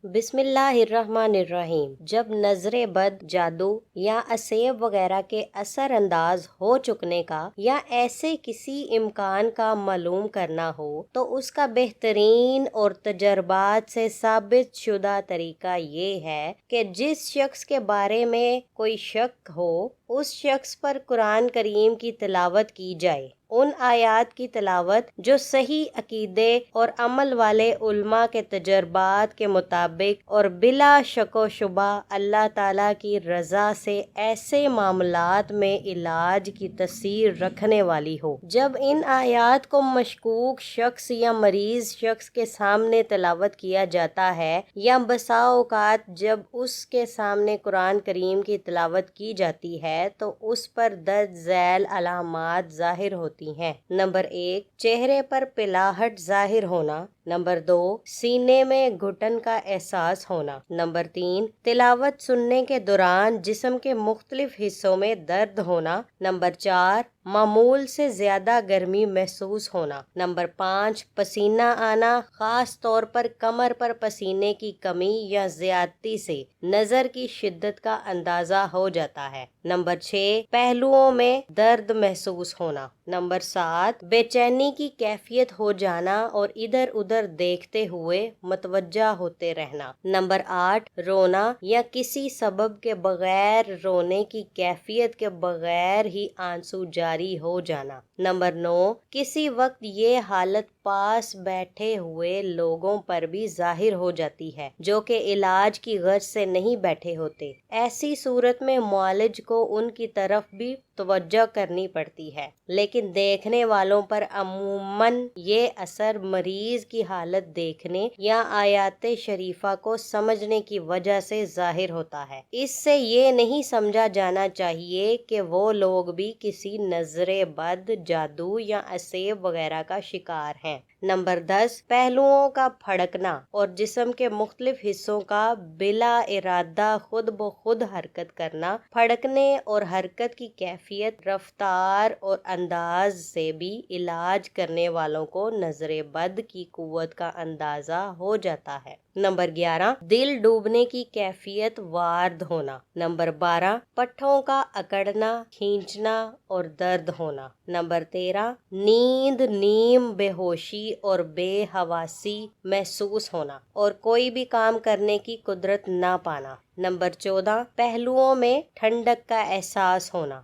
بسم اللہ الرحمن الرحیم۔ جب نظر بد، جادو یا اسیب وغیرہ کے اثر انداز ہو چکنے کا یا ایسے کسی امکان کا معلوم کرنا ہو تو اس کا بہترین اور تجربات سے ثابت شدہ طریقہ یہ ہے کہ جس شخص کے بارے میں کوئی شک ہو اس شخص پر قرآن کریم کی تلاوت کی جائے، ان آیات کی تلاوت جو صحیح عقیدے اور عمل والے علماء کے تجربات کے مطابق اور بلا شک و شبہ اللہ تعالیٰ کی رضا سے ایسے معاملات میں علاج کی تاثیر رکھنے والی ہو۔ جب ان آیات کو مشکوک شخص یا مریض شخص کے سامنے تلاوت کیا جاتا ہے یا بسا اوقات جب اس کے سامنے قرآن کریم کی تلاوت کی جاتی ہے تو اس پر درج ذیل علامات ظاہر ہوتی ہیں۔ نمبر 1، چہرے پر پلاہٹ ظاہر ہونا۔ نمبر 2، سینے میں گھٹن کا احساس ہونا۔ نمبر 3، تلاوت سننے کے دوران جسم کے مختلف حصوں میں درد ہونا۔ نمبر 4، معمول سے زیادہ گرمی محسوس ہونا۔ نمبر 5، پسینہ آنا، خاص طور پر کمر پر پسینے کی کمی یا زیادتی سے نظر کی شدت کا اندازہ ہو جاتا ہے۔ نمبر 6، پہلوؤں میں درد محسوس ہونا۔ نمبر 7، بے چینی کی کیفیت ہو جانا اور ادھر ادھر دیکھتے ہوئے متوجہ ہوتے رہنا۔ نمبر 8، رونا یا کسی سبب کے بغیر رونے کی کیفیت کے بغیر ہی آنسو جاری ہو جانا۔ نمبر 9، کسی وقت یہ حالت پاس بیٹھے ہوئے لوگوں پر بھی ظاہر ہو جاتی ہے جو کہ علاج کی غرض سے نہیں بیٹھے ہوتے۔ ایسی صورت میں معالج کو ان کی طرف بھی توجہ کرنی پڑتی ہے، لیکن دیکھنے والوں پر عموماً یہ اثر مریض کی حالت دیکھنے یا آیات شریفہ کو سمجھنے کی وجہ سے ظاہر ہوتا ہے۔ اس سے یہ نہیں سمجھا جانا چاہیے کہ وہ لوگ بھی کسی نظر بد، جادو یا اسیب وغیرہ کا شکار ہیں۔ نمبر 10، پہلوؤں کا پھڑکنا اور جسم کے مختلف حصوں کا بلا ارادہ خود بخود حرکت کرنا۔ پھڑکنے اور حرکت کی کیفیت، رفتار اور انداز سے بھی علاج کرنے والوں کو نظر بد کی قوت کا اندازہ ہو جاتا ہے۔ نمبر 11، دل ڈوبنے کی کیفیت وارد ہونا۔ نمبر 12، پٹھوں کا اکڑنا، کھینچنا اور درد ہونا۔ نمبر 13، نیند، نیم بے ہوشی اور بے حواسی محسوس ہونا اور کوئی بھی کام کرنے کی قدرت نہ پانا۔ نمبر 14، پہلوؤں میں ٹھنڈک کا احساس ہونا۔